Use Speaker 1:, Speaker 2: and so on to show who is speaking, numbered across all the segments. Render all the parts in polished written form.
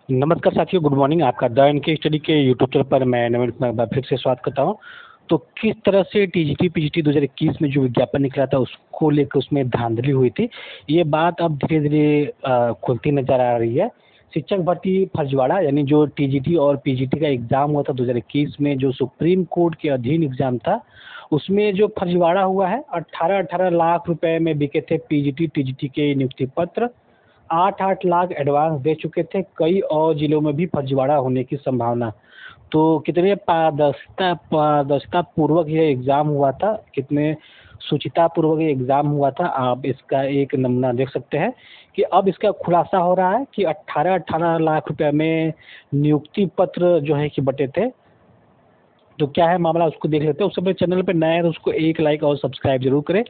Speaker 1: नमस्कार साथियों, good morning. आपका द एन के स्टडी के यूट्यूब चैनल पर मैं नवीन कुमार एक बार फिर से स्वागत करता हूँ। तो किस तरह से टीजीटी पीजीटी 2021 में जो विज्ञापन निकला था उसको लेकर उसमें धांधली हुई थी, ये बात अब धीरे धीरे खुलती नजर आ रही है। शिक्षक भर्ती फर्जीवाड़ा यानी जो टीजीटी और पीजीटी का एग्जाम हुआ था 2021 में, जो सुप्रीम कोर्ट के अधीन एग्जाम था, उसमें जो फर्जीवाड़ा हुआ है, 18-18 लाख रुपए में बिके थे पीजीटी टीजीटी के नियुक्ति पत्र। 8-8 लाख एडवांस दे चुके थे। कई और जिलों में भी फर्जीवाड़ा होने की संभावना। तो कितने पारदर्शिता पूर्वक ये एग्जाम हुआ था, कितने शुचिता पूर्वक ये एग्जाम हुआ था, आप इसका एक नमूना देख सकते हैं कि अब इसका खुलासा हो रहा है कि 18-18 लाख रुपए में नियुक्ति पत्र जो है कि बटे थे। तो क्या है मामला, उसको देख लेते हैं। उससे पहले चैनल पर नए हैं तो उसको एक लाइक और सब्सक्राइब जरूर करें।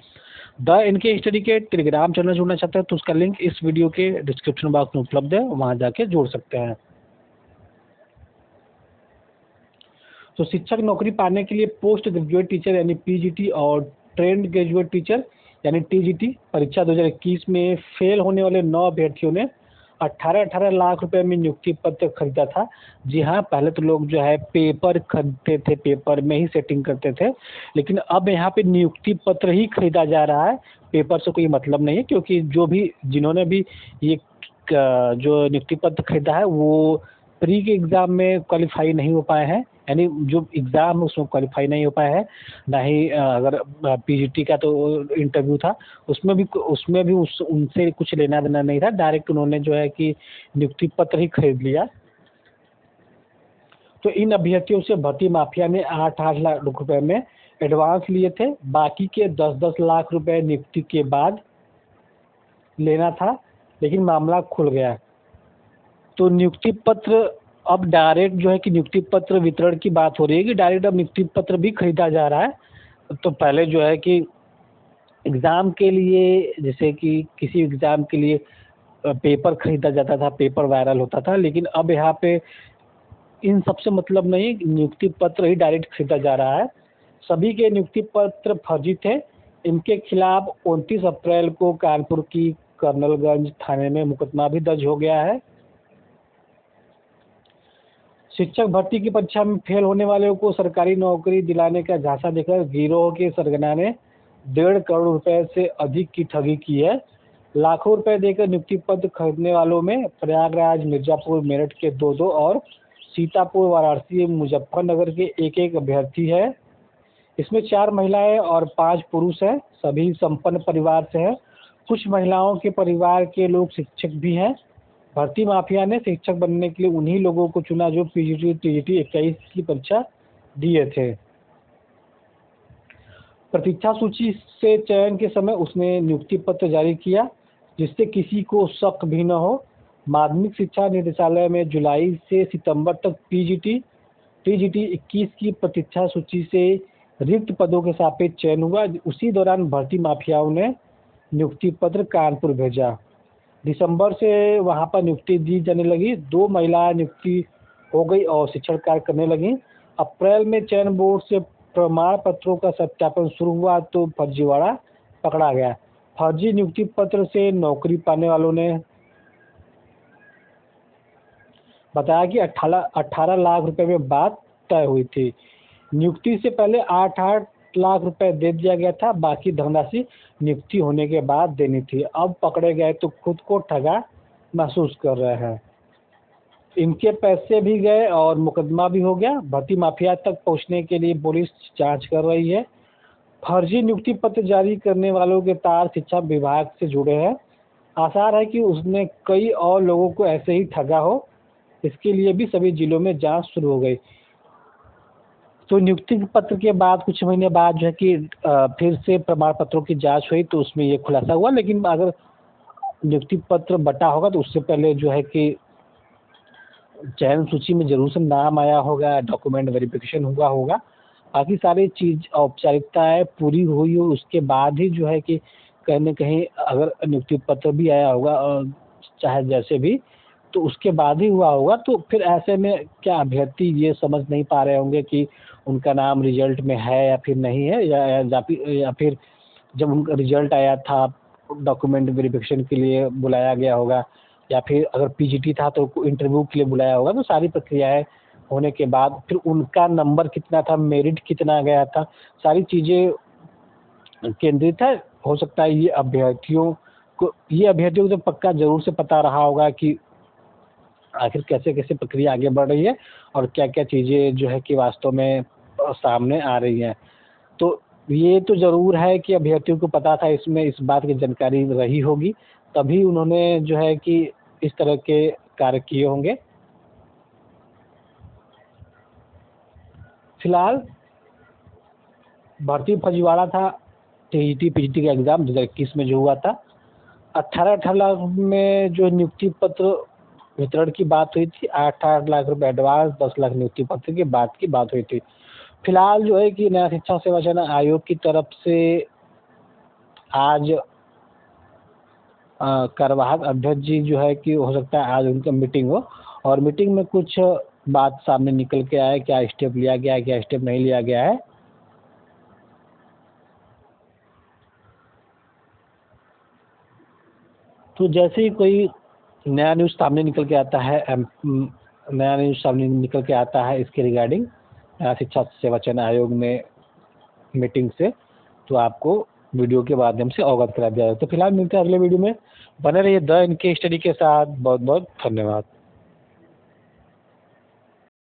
Speaker 1: द इनके स्टडी के टेलीग्राम चैनल जुड़ना चाहते हैं तो उसका लिंक इस वीडियो के डिस्क्रिप्शन बॉक्स में उपलब्ध है, वहां जाके जोड़ सकते हैं। तो शिक्षक नौकरी पाने के लिए पोस्ट ग्रेजुएट टीचर यानी पीजीटी और ट्रेंड ग्रेजुएट टीचर यानी टीजीटी परीक्षा 2021 में फेल होने वाले 9 अभ्यर्थियों ने 18-18 लाख रुपए में नियुक्ति पत्र खरीदा था। जी हाँ, पहले तो लोग जो है पेपर खरीदते थे, पेपर में ही सेटिंग करते थे, लेकिन अब यहाँ पे नियुक्ति पत्र ही खरीदा जा रहा है। पेपर से कोई मतलब नहीं है, क्योंकि जिन्होंने भी ये जो नियुक्ति पत्र खरीदा है वो प्री के एग्जाम में क्वालिफाई नहीं हो पाए हैं, यानी जो एग्जाम है उसमें क्वालिफाई नहीं हो पाया है। ना ही अगर पीजीटी का तो इंटरव्यू था, उसमें भी उनसे कुछ लेना देना नहीं था। डायरेक्ट उन्होंने जो है कि नियुक्ति पत्र ही खरीद लिया। तो इन अभ्यर्थियों से भर्ती माफिया ने 8-8 लाख रुपए में एडवांस लिए थे। बाकी के 10-10 लाख रुपए नियुक्ति के बाद लेना था, लेकिन मामला खुल गया। तो नियुक्ति पत्र अब डायरेक्ट जो है कि नियुक्ति पत्र वितरण की बात हो रही है कि डायरेक्ट अब नियुक्ति पत्र भी खरीदा जा रहा है। तो पहले जो है कि एग्ज़ाम के लिए, जैसे कि किसी एग्ज़ाम के लिए पेपर खरीदा जाता था, पेपर वायरल होता था, लेकिन अब यहाँ पे इन सबसे मतलब नहीं, नियुक्ति पत्र ही डायरेक्ट खरीदा जा रहा है। सभी के नियुक्ति पत्र फर्जी थे। इनके खिलाफ 29 अप्रैल को कानपुर की कर्नलगंज थाने में मुकदमा भी दर्ज हो गया है। शिक्षक भर्ती की परीक्षा में फेल होने वालों को सरकारी नौकरी दिलाने का झांसा देकर गिरोह के सरगना ने 1.5 करोड़ रुपए से अधिक की ठगी की है। लाखों रुपए देकर नियुक्ति पत्र खरीदने वालों में प्रयागराज, मिर्जापुर, मेरठ के 2-2 और सीतापुर, वाराणसी, मुजफ्फरनगर के 1-1 अभ्यर्थी है। इसमें 4 महिलाएं और 5 पुरुष हैं। सभी संपन्न परिवार से हैं। कुछ महिलाओं के परिवार के लोग शिक्षक भी हैं। भर्ती माफिया ने शिक्षक बनने के लिए उन्हीं लोगों को चुना जो पीजीटी टीजीटी 21 की परीक्षा दिए थे। प्रतीक्षा सूची से चयन के समय उसने नियुक्ति पत्र जारी किया, जिससे किसी को शक भी न हो। माध्यमिक शिक्षा निदेशालय में जुलाई से सितंबर तक पीजीटी टीजीटी 21 की प्रतीक्षा सूची से रिक्त पदों के सापेक्ष चयन हुआ। उसी दौरान भर्ती माफियाओं ने नियुक्ति पत्र कानपुर भेजा। दिसंबर से वहां पर नियुक्ति दी जाने लगी। 2 महिला नियुक्ति हो गई और शिक्षण कार्य करने लगी। अप्रैल में चयन बोर्ड से प्रमाण पत्रों का सत्यापन शुरू हुआ तो फर्जीवाड़ा पकड़ा गया। फर्जी नियुक्ति पत्र से नौकरी पाने वालों ने बताया कि 18 लाख रुपए में बात तय हुई थी। नियुक्ति से पहले 8-8 लाख रुपए दे दिया गया था, बाकी धनराशि नियुक्ति होने के बाद देनी थी। अब पकड़े गए तो खुद को ठगा महसूस कर रहे हैं। इनके पैसे भी गए और मुकदमा भी हो गया। भर्ती माफिया तक पहुंचने के लिए पुलिस जांच कर रही है। फर्जी नियुक्ति पत्र जारी करने वालों के तार शिक्षा विभाग से जुड़े हैं। आसार है कि उसने कई और लोगों को ऐसे ही ठगा हो। इसके लिए भी सभी जिलों में जांच शुरू हो गई। तो नियुक्ति पत्र के बाद कुछ महीने बाद जो है कि फिर से प्रमाण पत्रों की जांच हुई तो उसमें ये खुलासा हुआ। लेकिन अगर नियुक्ति पत्र बटा होगा तो उससे पहले जो है कि चयन सूची में जरूर से नाम आया होगा, डॉक्यूमेंट वेरिफिकेशन हुआ होगा, बाकी सारी चीज औपचारिकताएं पूरी हुई हो, उसके बाद ही जो है कि कहीं न कहीं अगर नियुक्ति पत्र भी आया होगा, चाहे जैसे भी, तो उसके बाद ही हुआ होगा। तो फिर ऐसे में क्या अभ्यर्थी ये समझ नहीं पा रहे होंगे कि उनका नाम रिजल्ट में है या फिर नहीं है, या फिर जब उनका रिजल्ट आया था डॉक्यूमेंट वेरिफिकेशन के लिए बुलाया गया होगा या फिर अगर पीजीटी था तो इंटरव्यू के लिए बुलाया होगा। तो सारी प्रक्रियाएं होने के बाद फिर उनका नंबर कितना था, मेरिट कितना गया था, सारी चीज़ें केंद्रित है। हो सकता है ये अभ्यर्थियों को तो पक्का ज़रूर से पता रहा होगा कि आखिर कैसे-कैसे प्रक्रिया आगे बढ़ रही है और क्या-क्या चीज़ें जो है कि वास्तव में सामने आ रही हैं। तो ये तो ज़रूर है कि अभ्यर्थियों को पता था, इसमें इस बात की जानकारी रही होगी, तभी उन्होंने जो है कि इस तरह के कार्य किए होंगे। फिलहाल भर्ती फर्जीवाड़ा था टीईटी, पीजीटी का एग्ज़ाम 2021 में जो हुआ था। 18-18 लाख में जो नियुक्ति पत्र वितरण की बात हुई थी, 8-8 लाख रुपए एडवांस, 10 लाख नियुक्ति पत्र के बाद की बात हुई थी। फिलहाल जो है कि नया शिक्षा सेवा चयन आयोग की तरफ से आज कार्यवाहक अध्यक्ष जी जो है कि हो सकता है आज उनका मीटिंग हो और मीटिंग में कुछ बात सामने निकल के आए, क्या स्टेप लिया गया है, क्या स्टेप नहीं लिया गया है। तो जैसे ही कोई नया न्यूज़ सामने निकल के आता है, नया न्यूज़ सामने निकल के आता है इसके रिगार्डिंग शिक्षा सेवा चयन आयोग में मीटिंग से, तो आपको वीडियो के माध्यम से अवगत करा दिया जाए। तो फिलहाल मिलते हैं अगले वीडियो में। बने रहिए द इनके स्टडी के साथ। बहुत बहुत धन्यवाद।